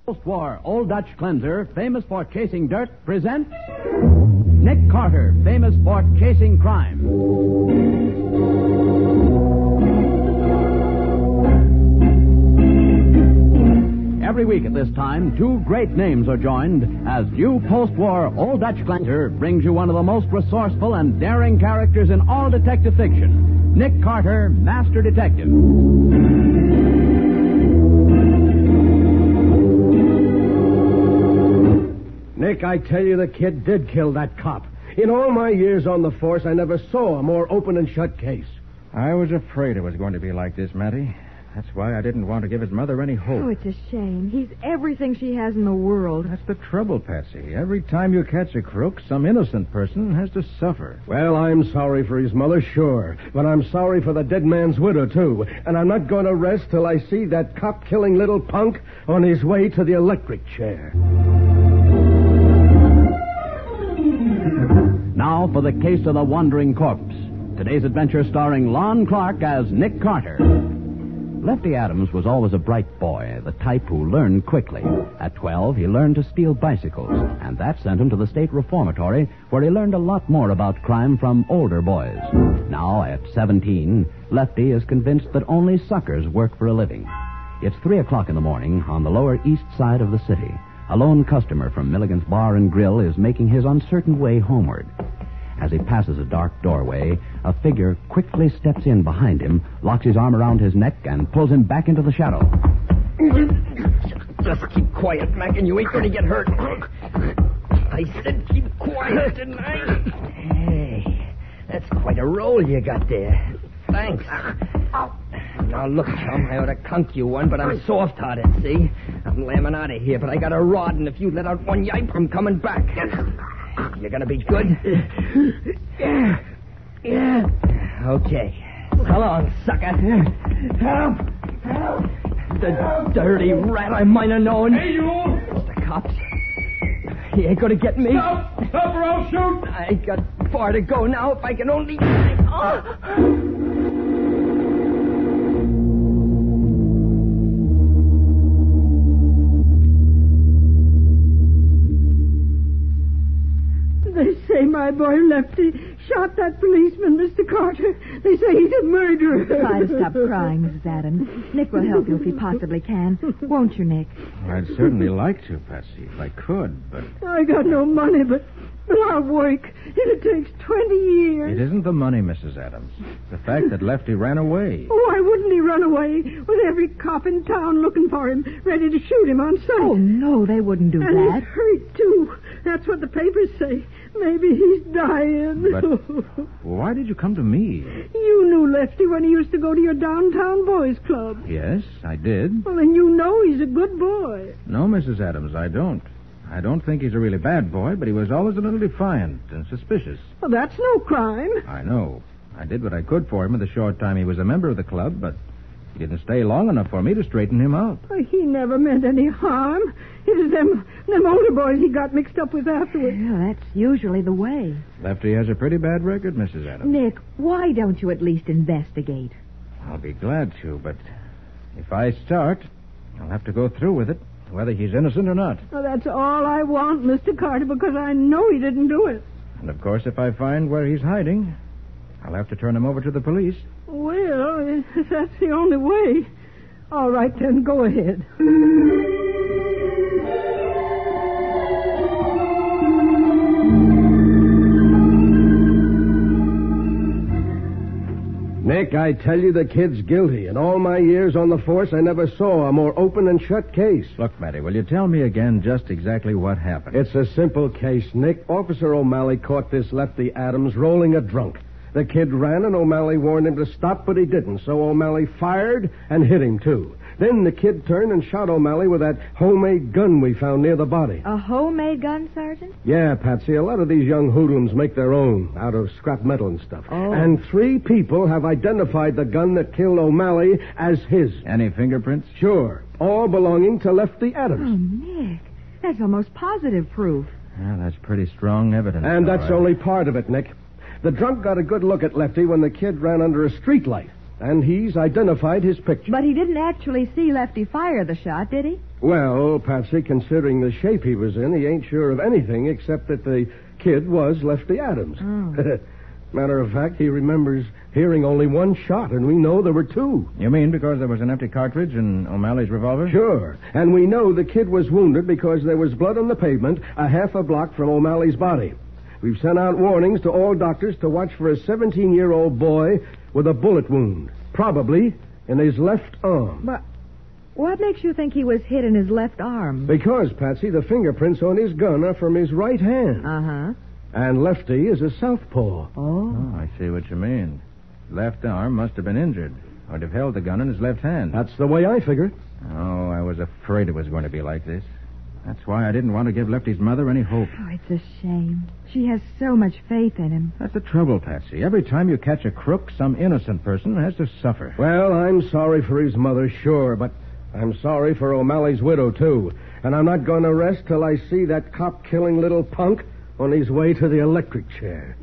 Post-war Old Dutch cleanser, famous for chasing dirt, presents Nick Carter, famous for chasing crime. Every week at this time, two great names are joined as new post-war Old Dutch cleanser brings you one of the most resourceful and daring characters in all detective fiction, Nick Carter, Master Detective. Nick, I tell you, the kid did kill that cop. In all my years on the force, I never saw a more open and shut case. I was afraid it was going to be like this, Matty. That's why I didn't want to give his mother any hope. Oh, it's a shame. He's everything she has in the world. That's the trouble, Patsy. Every time you catch a crook, some innocent person has to suffer. Well, I'm sorry for his mother, sure. But I'm sorry for the dead man's widow, too. And I'm not going to rest till I see that cop-killing little punk on his way to the electric chair. Now for the case of the wandering corpse. Today's adventure starring Lon Clark as Nick Carter. Lefty Adams was always a bright boy, the type who learned quickly. At 12, he learned to steal bicycles, and that sent him to the state reformatory, where he learned a lot more about crime from older boys. Now, at 17, Lefty is convinced that only suckers work for a living. It's 3 o'clock in the morning on the lower east side of the city. A lone customer from Milligan's Bar and Grill is making his uncertain way homeward. As he passes a dark doorway, a figure quickly steps in behind him, locks his arm around his neck, and pulls him back into the shadow. Just keep quiet, Mac, and you ain't going to get hurt. I said keep quiet, didn't I? Hey, that's quite a roll you got there. Thanks. Now, look, chum, I ought to conk you one, but I'm soft-hearted, see? I'm lambing out of here, but I got a rod, and if you let out one yipe, I'm coming back. You gonna be good? Yeah. Okay. So long, sucker. Help! The dirty rat I might have known. Hey, you! It's the cops. He ain't gonna get me. Stop or I'll shoot! I got far to go now if I can only... They say my boy Lefty shot that policeman, Mr. Carter. They say he's a murderer. Try to stop crying, Mrs. Adams. Nick will help you if he possibly can. Won't you, Nick? I'd certainly like to, Patsy, if I could, but... I got no money, but I'll work. It takes 20 years. It isn't the money, Mrs. Adams. The fact that Lefty ran away. Why wouldn't he run away with every cop in town looking for him, ready to shoot him on sight? Oh, no, they wouldn't do and that. He's hurt, too. That's what the papers say. Maybe he's dying. But why did you come to me? You knew Lefty when he used to go to your downtown boys' club. Yes, I did. Well, then you know he's a good boy. No, Mrs. Adams, I don't. I don't think he's a really bad boy, but he was always a little defiant and suspicious. Well, that's no crime. I know. I did what I could for him in the short time he was a member of the club, but he didn't stay long enough for me to straighten him out. Well, he never meant any harm. It was them older boys he got mixed up with afterwards. Well, that's usually the way. Lefty has a pretty bad record, Mrs. Adams. Nick, why don't you at least investigate? I'll be glad to, but if I start, I'll have to go through with it, whether he's innocent or not. Well, that's all I want, Mr. Carter, because I know he didn't do it. And, of course, if I find where he's hiding, I'll have to turn him over to the police. Well, that's the only way. All right, then, go ahead. Nick, I tell you, the kid's guilty. In all my years on the force, I never saw a more open and shut case. Look, Matty, will you tell me again just exactly what happened? It's a simple case, Nick. Officer OMalley caught this Lefty Adams rolling a drunk. The kid ran, and OMalley warned him to stop, but he didn't. So OMalley fired and hit him, too. Then the kid turned and shot O'Malley with that homemade gun we found near the body. A homemade gun, Sergeant? Yeah, Patsy. A lot of these young hoodlums make their own out of scrap metal and stuff. Oh. And 3 people have identified the gun that killed O'Malley as his. Any fingerprints? Sure. All belonging to Lefty Oh, Adams. Nick, that's almost positive proof. Well, that's pretty strong evidence. And all that's right. only part of it, Nick. The drunk got a good look at Lefty when the kid ran under a street light. And he's identified his picture. But he didn't actually see Lefty fire the shot, did he? Well, Patsy, considering the shape he was in, he ain't sure of anything except that the kid was Lefty Adams. Oh. Matter of fact, he remembers hearing only one shot, and we know there were two. You mean because there was an empty cartridge in O'Malley's revolver? Sure. And we know the kid was wounded because there was blood on the pavement a half a block from O'Malley's body. We've sent out warnings to all doctors to watch for a 17-year-old boy with a bullet wound, probably in his left arm. But what makes you think he was hit in his left arm? Because, Patsy, the fingerprints on his gun are from his right hand. Uh-huh. And Lefty is a southpaw. Oh. I see what you mean. Left arm must have been injured, or he'd have held the gun in his left hand. That's the way I figure it. Oh, I was afraid it was going to be like this. That's why I didn't want to give Lefty's mother any hope. Oh, it's a shame. She has so much faith in him. That's the trouble, Patsy. Every time you catch a crook, some innocent person has to suffer. Well, I'm sorry for his mother, sure, but I'm sorry for O'Malley's widow, too. And I'm not going to rest till I see that cop-killing little punk on his way to the electric chair.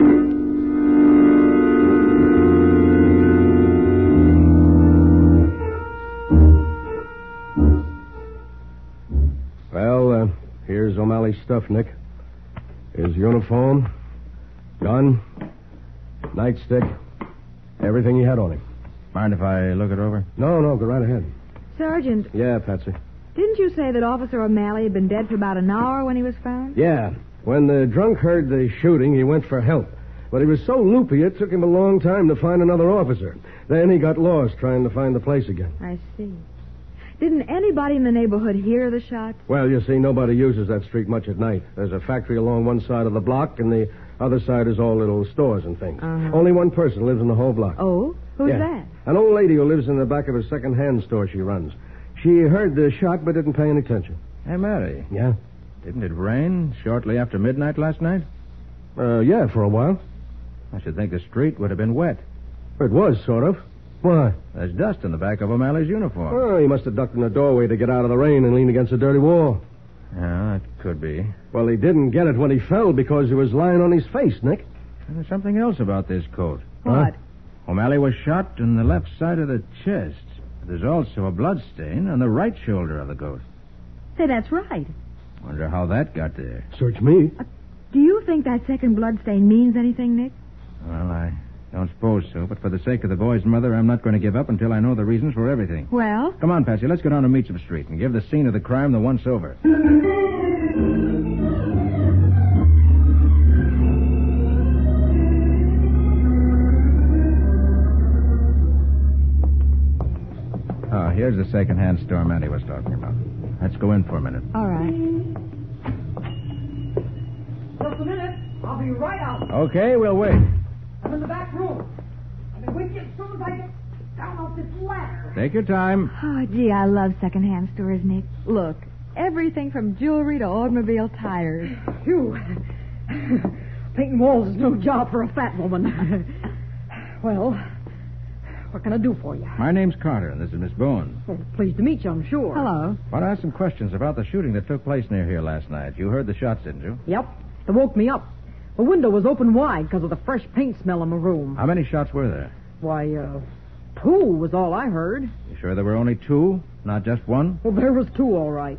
Well, here's O'Malley's stuff, Nick. His uniform, gun, nightstick, everything he had on him. Mind if I look it over? No, go right ahead. Sergeant, Yeah, Patsy. didn't you say that Officer O'Malley had been dead for about an hour when he was found? Yeah. When the drunk heard the shooting, he went for help. But he was so loopy, it took him a long time to find another officer. Then he got lost trying to find the place again. I see. Didn't anybody in the neighborhood hear the shot? Well, you see, nobody uses that street much at night. There's a factory along one side of the block, and the other side is all little stores and things. Uh-huh. Only one person lives in the whole block. Oh? Who's Yeah. that? An old lady who lives in the back of a second-hand store she runs. She heard the shot but didn't pay any attention. Hey, Mary, Yeah? didn't it rain shortly after midnight last night? Yeah, for a while. I should think the street would have been wet. It was, sort of. Why? There's dust in the back of O'Malley's uniform. Oh, he must have ducked in the doorway to get out of the rain and lean against a dirty wall. Yeah, that could be. Well, he didn't get it when he fell because he was lying on his face, Nick. And there's something else about this coat. What? O'Malley was shot in the left side of the chest. There's also a blood stain on the right shoulder of the coat. Say, that's right. Wonder how that got there. Search me. Do you think that second blood stain means anything, Nick? Well, I don't suppose so, but for the sake of the boy's mother, I'm not going to give up until I know the reasons for everything. Well? Come on, Patsy, let's go down to Meacham Street and give the scene of the crime the once-over. Here's the second-hand store Mandy was talking about. Let's go in for a minute. All right. Just a minute. I'll be right out. Okay, we'll wait. I'm in the back room. I'll be with you as soon as I get down off this ladder. Take your time. Oh, gee, I love second-hand stores, Nick. Look, everything from jewelry to automobile tires. Phew. Painting walls is no job for a fat woman. Well, what can I do for you? My name's Carter, and this is Miss Boone. Well, pleased to meet you, I'm sure. Hello. Want to ask some questions about the shooting that took place near here last night. You heard the shots, didn't you? Yep. They woke me up. The window was open wide because of the fresh paint smell in my room. How many shots were there? Why, 2 was all I heard. You sure there were only 2, not just 1? Well, there was 2, all right.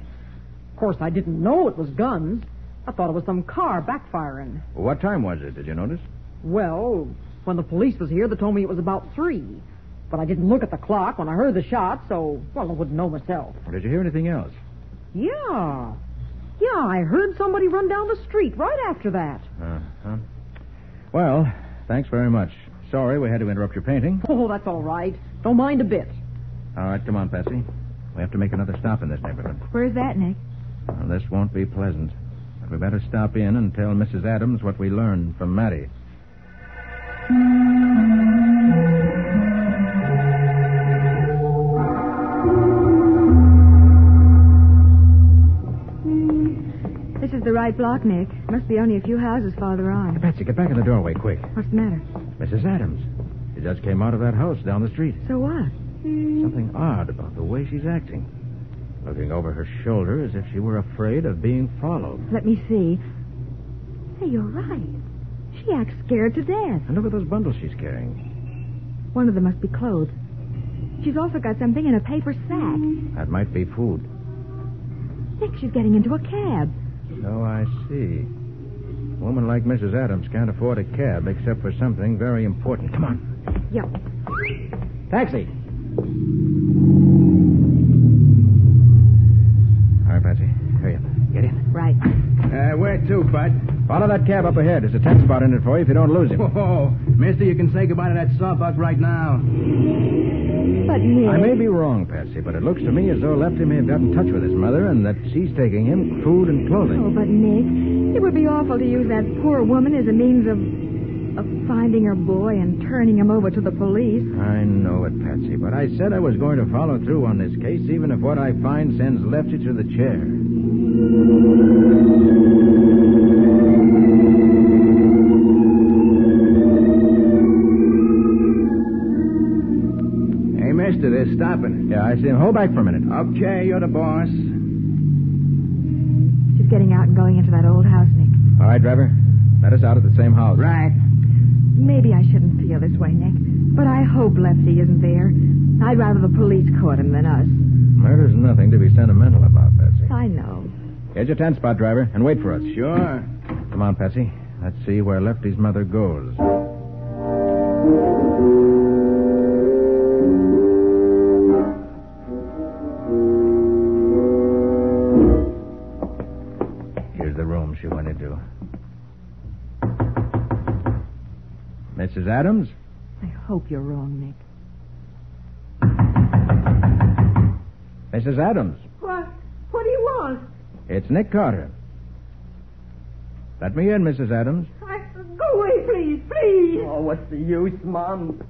Of course, I didn't know it was guns. I thought it was some car backfiring. Well, what time was it? Did you notice? Well, when the police was here, they told me it was about 3. But I didn't look at the clock when I heard the shot, so, well, I wouldn't know myself. Or did you hear anything else? Yeah. Yeah, I heard somebody run down the street right after that. Uh-huh. Well, thanks very much. Sorry we had to interrupt your painting. Oh, that's all right. Don't mind a bit. All right, come on, Patsy. We have to make another stop in this neighborhood. Where's that, Nick? Well, this won't be pleasant. But we better stop in and tell Mrs. Adams what we learned from Mattie. This is the right block, Nick. Must be only a few houses farther on. Patsy, get back in the doorway, quick. What's the matter? Mrs. Adams. She just came out of that house down the street. So what? Something odd about the way she's acting. Looking over her shoulder as if she were afraid of being followed. Let me see. Hey, you're right. She acts scared to death. And look at those bundles she's carrying. One of them must be clothes. she's also got something in a paper sack. That might be food. Nick, she's getting into a cab. So I see. A woman like Mrs. Adams can't afford a cab except for something very important. Come on. Yep. Taxi. All right, Patsy. Hurry up. Get in. Right. Where to, Bud? Follow that cab up ahead. There's a 10 spot in it for you if you don't lose him. Whoa, mister, you can say goodbye to that sawbuck right now. But Nick... I may be wrong, Patsy, but it looks to me as though Lefty may have got in touch with his mother and that she's taking him food and clothing. Oh, but Nick, it would be awful to use that poor woman as a means of finding her boy and turning him over to the police. I know it, Patsy, but I said I was going to follow through on this case, even if what I find sends Lefty to the chair. Hey, mister, they're stopping. Yeah, I see him. Hold back for a minute. Okay, you're the boss. She's getting out and going into that old house, Nick. All right, driver. Let us out at the same house. Right. Maybe I shouldn't feel this way, Nick, but I hope Lefty isn't there. I'd rather the police caught him than us. Murder's nothing to be sentimental about, Patsy. I know. Here's your 10 spot, driver, and wait for us. Sure. Come on, Patsy. Let's see where Lefty's mother goes. Here's the room she went into. Mrs. Adams? I hope you're wrong, Nick. Mrs. Adams? What? What do you want? It's Nick Carter. Let me in, Mrs. Adams. Go away, please, please. Oh, what's the use, Mom?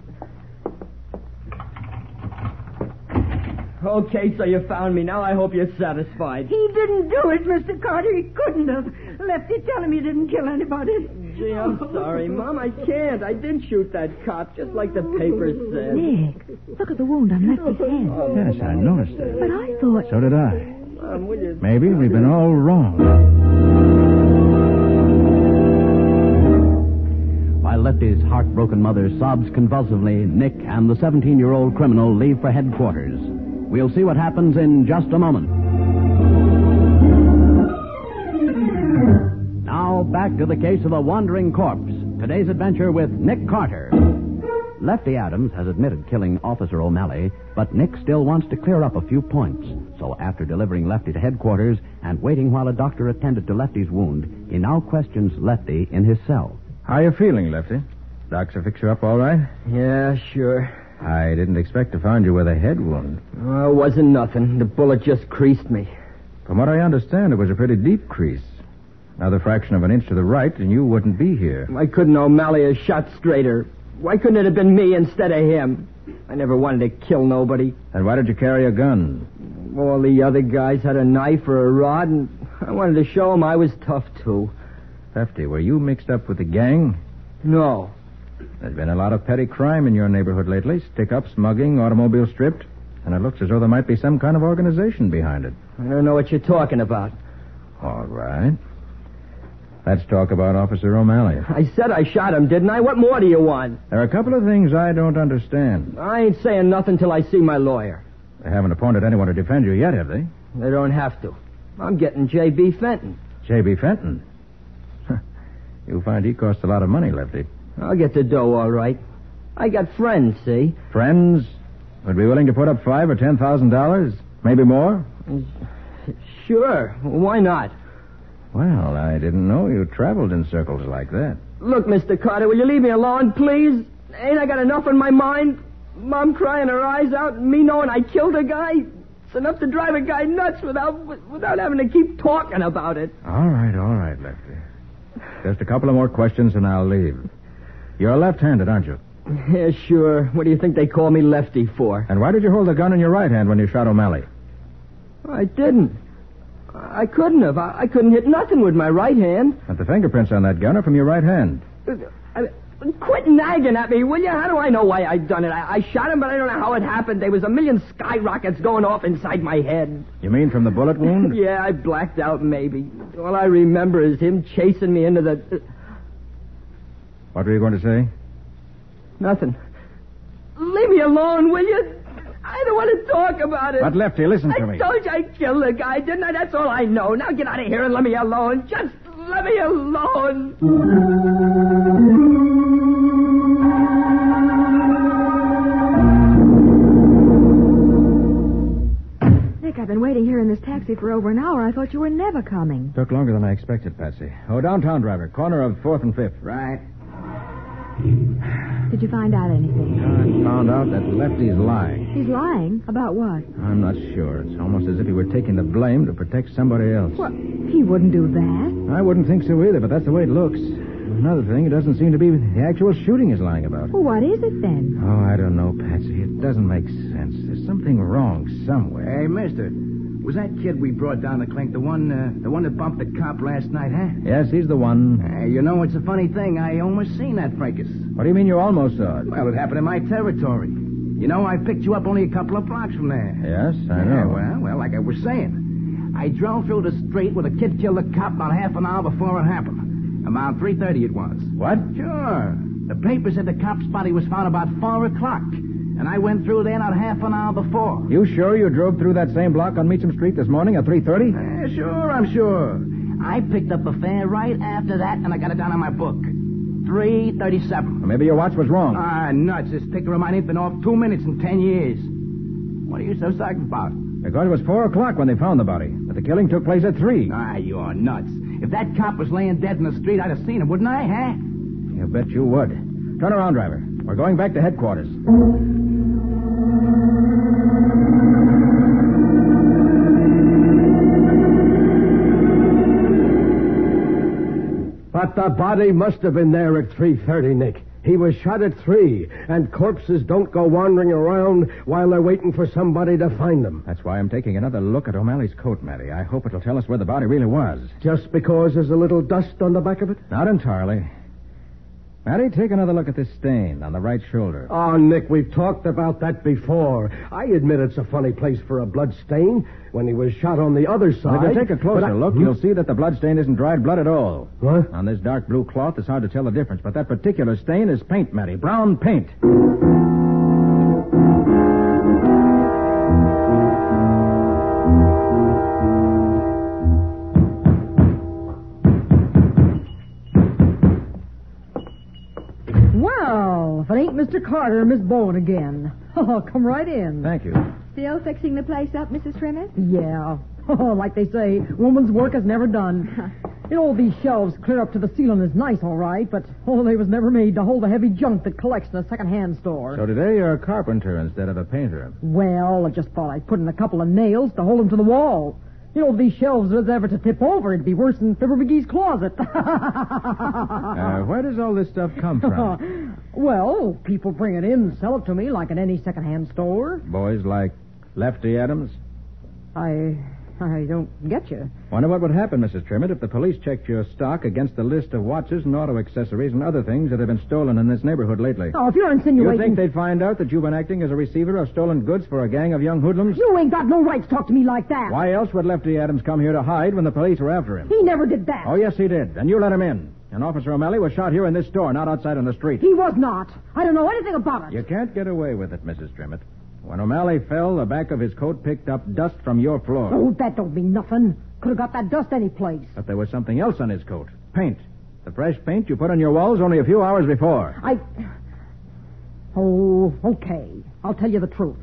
Okay, so you found me. Now I hope you're satisfied. He didn't do it, Mr. Carter. He couldn't have. Lefty, tell him he didn't kill anybody. Gee, I'm sorry, Mom. I can't. I did shoot that cop, just like the paper said. Nick, look at the wound on Lefty's head. Yes, I noticed it. But I thought... So did I. Mom, will you... Maybe we've been all wrong. While Lefty's heartbroken mother sobs convulsively, Nick and the 17-year-old criminal leave for headquarters. We'll see what happens in just a moment. Now, back to the case of the wandering corpse. Today's adventure with Nick Carter. Lefty Adams has admitted killing Officer OMalley, but Nick still wants to clear up a few points. So after delivering Lefty to headquarters and waiting while a doctor attended to Lefty's wound, he now questions Lefty in his cell. How you feeling, Lefty? Docs will fix you up all right? Yeah, sure. I didn't expect to find you with a head wound. Oh, it wasn't nothing. The bullet just creased me. From what I understand, it was a pretty deep crease. Another fraction of an inch to the right, and you wouldn't be here. Why couldn't O'Malley have shot straighter? Why couldn't it have been me instead of him? I never wanted to kill nobody. And why did you carry a gun? All the other guys had a knife or a rod, and I wanted to show them I was tough, too. Lefty, were you mixed up with the gang? No. There's been a lot of petty crime in your neighborhood lately. Stick-ups, mugging, automobile stripped. And it looks as though there might be some kind of organization behind it. I don't know what you're talking about. All right. Let's talk about Officer O'Malley. I said I shot him, didn't I? What more do you want? There are a couple of things I don't understand. I ain't saying nothing till I see my lawyer. They haven't appointed anyone to defend you yet, have they? They don't have to. I'm getting J.B. Fenton. J.B. Fenton? You'll find he costs a lot of money, Lefty. I'll get the dough, all right. I got friends, see? Friends? Would be willing to put up $5,000 or $10,000? Maybe more? Sure. Why not? Well, I didn't know you traveled in circles like that. Look, Mr. Carter, will you leave me alone, please? Ain't I got enough on my mind? Mom crying her eyes out and me knowing I killed a guy? It's enough to drive a guy nuts without having to keep talking about it. All right, Lefty. Just a couple of more questions and I'll leave. You're left-handed, aren't you? Yeah, sure. What do you think they call me Lefty for? And why did you hold the gun in your right hand when you shot O'Malley? I didn't. I couldn't have. I couldn't hit nothing with my right hand. But the fingerprints on that gun are from your right hand. Quit nagging at me, will you? How do I know why I done it? I shot him, but I don't know how it happened. There was a million skyrockets going off inside my head. You mean from the bullet wound? Yeah, I blacked out, maybe. All I remember is him chasing me into the... What were you going to say? Nothing. Leave me alone, will you? I don't want to talk about it. But, Lefty, listen to me. I told you I killed the guy, didn't I? That's all I know. Now get out of here and let me alone. Just let me alone. Nick, I've been waiting here in this taxi for over an hour. I thought you were never coming. Took longer than I expected, Patsy. Oh, downtown, driver. Corner of 4th and 5th. Right. Did you find out anything? I found out that Lefty's lying. He's lying? About what? I'm not sure. It's almost as if he were taking the blame to protect somebody else. What? He wouldn't do that. I wouldn't think so either, but that's the way it looks. Another thing, it doesn't seem to be the actual shooting he's lying about. Well, what is it then? Oh, I don't know, Patsy. It doesn't make sense. There's something wrong somewhere. Hey, mister. Was that kid we brought down the clink the one that bumped the cop last night, huh? Yes, he's the one. You know, it's a funny thing. I almost seen that fracas. What do you mean you almost saw it? Well, it happened in my territory. You know, I picked you up only a couple of blocks from there. Yes, I know. Well, like I was saying, I drove through the street where the kid killed the cop about half an hour before it happened. About 3:30 it was. What? Sure. The paper said the cop's body was found about 4 o'clock. And I went through there not half an hour before. You sure you drove through that same block on Meacham Street this morning at 3:30? Sure, I'm sure. I picked up the fare right after that, and I got it down on my book. 3:37. Well, maybe your watch was wrong. Nuts. This ticker of mine ain't been off 2 minutes in 10 years. What are you so psyched about? Because it was 4 o'clock when they found the body. But the killing took place at 3. You're nuts. If that cop was laying dead in the street, I'd have seen him, wouldn't I, huh? You bet you would. Turn around, driver. We're going back to headquarters. But the body must have been there at 3:30, Nick. He was shot at 3, and corpses don't go wandering around while they're waiting for somebody to find them. That's why I'm taking another look at O'Malley's coat, Matty. I hope it'll tell us where the body really was. Just because there's a little dust on the back of it? Not entirely. Matty, take another look at this stain on the right shoulder. Oh, Nick, we've talked about that before. I admit it's a funny place for a blood stain. When he was shot on the other side... If you take a closer look, you'll see that the blood stain isn't dried blood at all. What? On this dark blue cloth, it's hard to tell the difference, but that particular stain is paint, Matty. Brown paint. Well, if it ain't Mr. Carter and Miss Bowen again. Oh, come right in. Thank you. Still fixing the place up, Mrs. Trimmett? Yeah. Oh, like they say, woman's work is never done. You know, these shelves clear up to the ceiling is nice, all right, but, they was never made to hold the heavy junk that collects in a second-hand store. So today you're a carpenter instead of a painter. Well, I just thought I'd put in a couple of nails to hold them to the wall. You know, if these shelves was ever to tip over, it'd be worse than Fibber McGee's closet. Where does all this stuff come from? Well, people bring it in and sell it to me like at any second-hand store. Boys like Lefty Adams? I don't get you. Wonder what would happen, Mrs. Trimmett, if the police checked your stock against the list of watches and auto accessories and other things that have been stolen in this neighborhood lately. Oh, if you're insinuating... You think they'd find out that you've been acting as a receiver of stolen goods for a gang of young hoodlums? You ain't got no right to talk to me like that. Why else would Lefty Adams come here to hide when the police were after him? He never did that. Oh, yes, he did. And you let him in. And Officer O'Malley was shot here in this store, not outside on the street. He was not. I don't know anything about it. You can't get away with it, Mrs. Trimmett. When O'Malley fell, the back of his coat picked up dust from your floor. Oh, that don't mean nothing. Could have got that dust any place. But there was something else on his coat. Paint. The fresh paint you put on your walls only a few hours before. Oh, okay. I'll tell you the truth.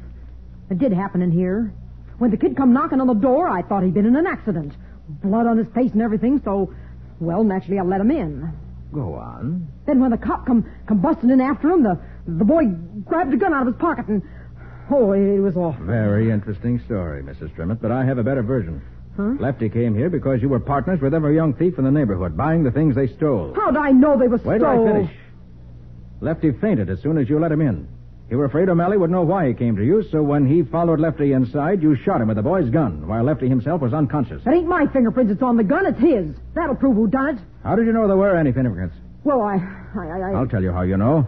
It did happen in here. When the kid come knocking on the door, I thought he'd been in an accident. Blood on his face and everything, so... Well, naturally, I let him in. Go on. Then when the cop come busting in after him, the boy grabbed a gun out of his pocket and... Oh, it was awful. Very interesting story, Mrs. Trimmett, but I have a better version. Huh? Lefty came here because you were partners with every young thief in the neighborhood, buying the things they stole. How'd I know they were Wait till I finish. Lefty fainted as soon as you let him in. You were afraid O'Malley would know why he came to you, so when he followed Lefty inside, you shot him with the boy's gun, while Lefty himself was unconscious. It ain't my fingerprints that's on the gun, it's his. That'll prove who done it. How did you know there were any fingerprints? Well, I'll tell you how you know.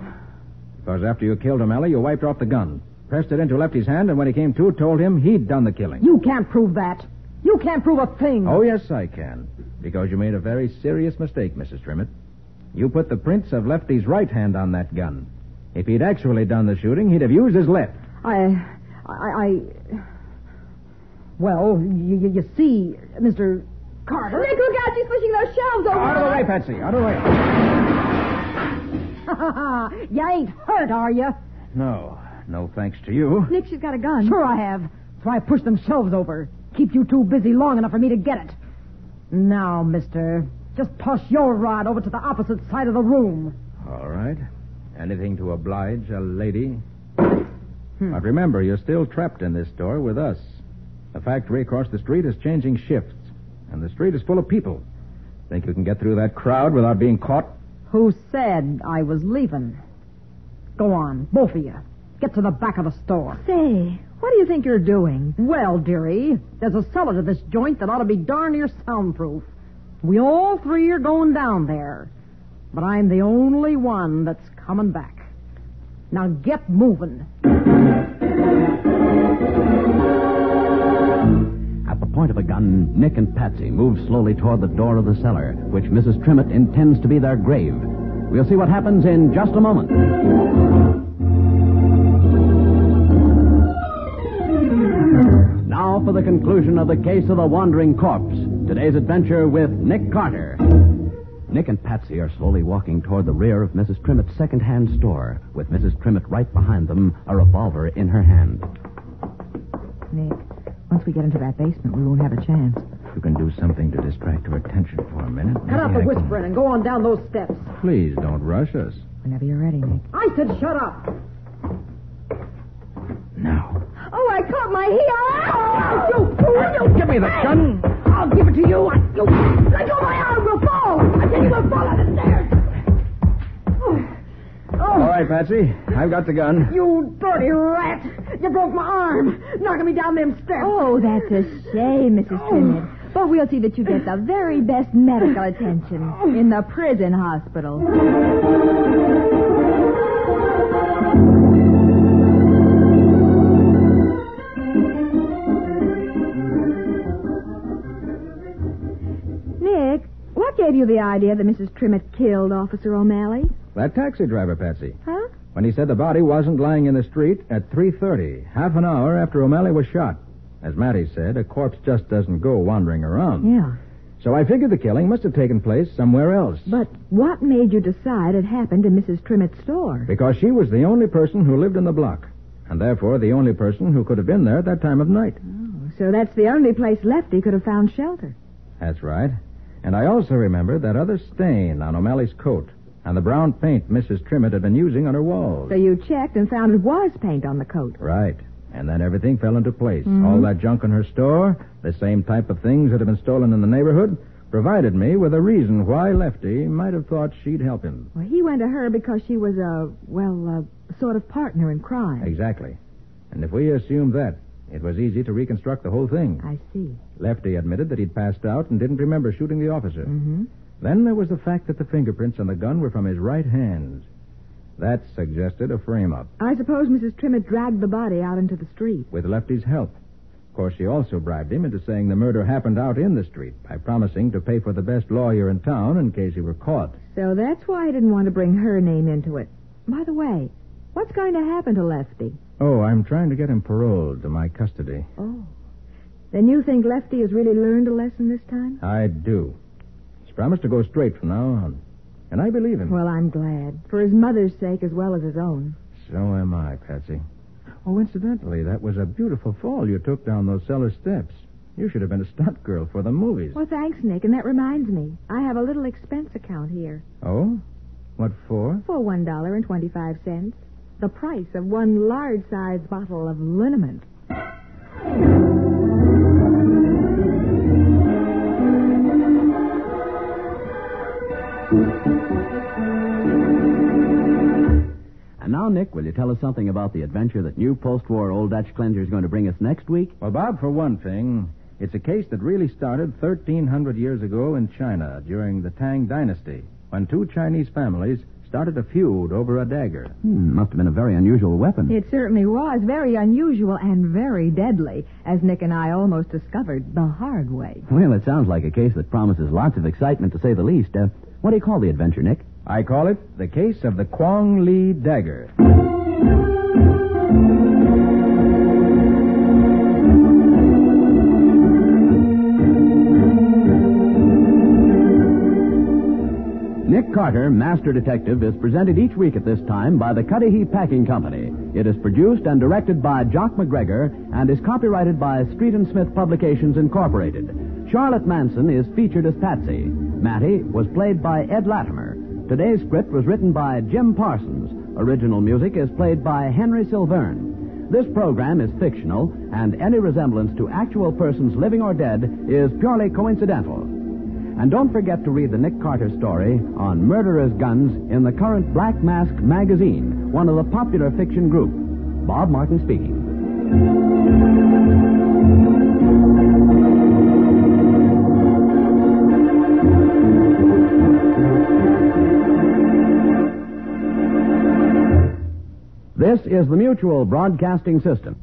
Because after you killed O'Malley, you wiped off the gun, pressed it into Lefty's hand, and when he came to, told him he'd done the killing. You can't prove that. You can't prove a thing. Oh, yes, I can. Because you made a very serious mistake, Mrs. Trimmett. You put the prints of Lefty's right hand on that gun. If he'd actually done the shooting, he'd have used his left. I Well, you see, Mr. Carter... Nick, look out. She's pushing those shelves over. Out of the way, Patsy. Out of the way. You ain't hurt, are you? No. No thanks to you. Nick, she's got a gun. Sure I have. That's why I pushed them shelves over. Keep you two busy long enough for me to get it. Now, mister, just toss your rod over to the opposite side of the room. All right. Anything to oblige a lady. But remember, you're still trapped in this store with us. The factory across the street is changing shifts, and the street is full of people. Think you can get through that crowd without being caught? Who said I was leaving? Go on, both of you. Get to the back of the store. Say, what do you think you're doing? Well, dearie, there's a cellar to this joint that ought to be darn near soundproof. We all three are going down there. But I'm the only one that's coming back. Now get moving. At the point of a gun, Nick and Patsy move slowly toward the door of the cellar, which Mrs. Trimmett intends to be their grave. We'll see what happens in just a moment. Now for the conclusion of the case of the wandering corpse. Today's adventure with Nick Carter. Nick and Patsy are slowly walking toward the rear of Mrs. Trimmett's second-hand store, with Mrs. Trimmett right behind them, a revolver in her hand. Nick, once we get into that basement, we won't have a chance. You can do something to distract her attention for a minute. Cut out the Maybe I whispering and go on down those steps. Please don't rush us. Whenever you're ready, Nick. I said shut up. Now. Oh, I caught my heel. Oh, you fool! You Give me the gun. I'll give it to you. You let go of my arm. We'll fall. I said you will fall on the stairs. All right, Patsy. I've got the gun. You dirty rat. You broke my arm, knocking me down them steps. Oh, that's a shame, Mrs. Trimmett. But we'll see that you get the very best medical attention in the prison hospital. Nick, what gave you the idea that Mrs. Trimmett killed Officer O'Malley? That taxi driver, Patsy. Huh? When he said the body wasn't lying in the street at 3:30, half an hour after O'Malley was shot. As Matty said, a corpse just doesn't go wandering around. Yeah. So I figured the killing must have taken place somewhere else. But what made you decide it happened in Mrs. Trimmett's store? Because she was the only person who lived in the block, and therefore the only person who could have been there at that time of night. Oh, so that's the only place Lefty could have found shelter. That's right. And I also remembered that other stain on O'Malley's coat and the brown paint Mrs. Trimmett had been using on her walls. So you checked and found it was paint on the coat. Right. And then everything fell into place. All that junk in her store, the same type of things that had been stolen in the neighborhood, provided me with a reason why Lefty might have thought she'd help him. Well, he went to her because she was a sort of partner in crime. Exactly. And if we assumed that, it was easy to reconstruct the whole thing. I see. Lefty admitted that he'd passed out and didn't remember shooting the officer. Mm-hmm. Then there was the fact that the fingerprints on the gun were from his right hand. That suggested a frame-up. I suppose Mrs. Trimmett dragged the body out into the street. With Lefty's help. Of course, she also bribed him into saying the murder happened out in the street by promising to pay for the best lawyer in town in case he were caught. So that's why I didn't want to bring her name into it. By the way, what's going to happen to Lefty? Oh, I'm trying to get him paroled to my custody. Oh. Then you think Lefty has really learned a lesson this time? I do. He's promised to go straight from now on. And I believe him. Well, I'm glad. For his mother's sake as well as his own. So am I, Patsy. Oh, incidentally, that was a beautiful fall you took down those cellar steps. You should have been a stunt girl for the movies. Well, thanks, Nick. And that reminds me. I have a little expense account here. Oh? What for? For $1.25. The price of one large-sized bottle of liniment. And now, Nick, will you tell us something about the adventure that new post-war Old Dutch cleanser is going to bring us next week? Well, Bob, for one thing, it's a case that really started 1,300 years ago in China during the Tang Dynasty, when two Chinese families started a feud over a dagger. Must have been a very unusual weapon. It certainly was very unusual and very deadly, as Nick and I almost discovered the hard way. Well, it sounds like a case that promises lots of excitement, to say the least. What do you call the adventure, Nick? I call it the case of the Kwong Li dagger. Nick Carter, Master Detective, is presented each week at this time by the Cudahy Packing Company. It is produced and directed by Jock MacGregor and is copyrighted by Street & Smith Publications, Incorporated. Charlotte Manson is featured as Patsy. Mattie was played by Ed Latimer. Today's script was written by Jim Parsons. Original music is played by Henry Silverne. This program is fictional, and any resemblance to actual persons living or dead is purely coincidental. And don't forget to read the Nick Carter story on murderers' guns in the current Black Mask magazine, one of the popular fiction group. Bob Martin speaking. This is the Mutual Broadcasting System.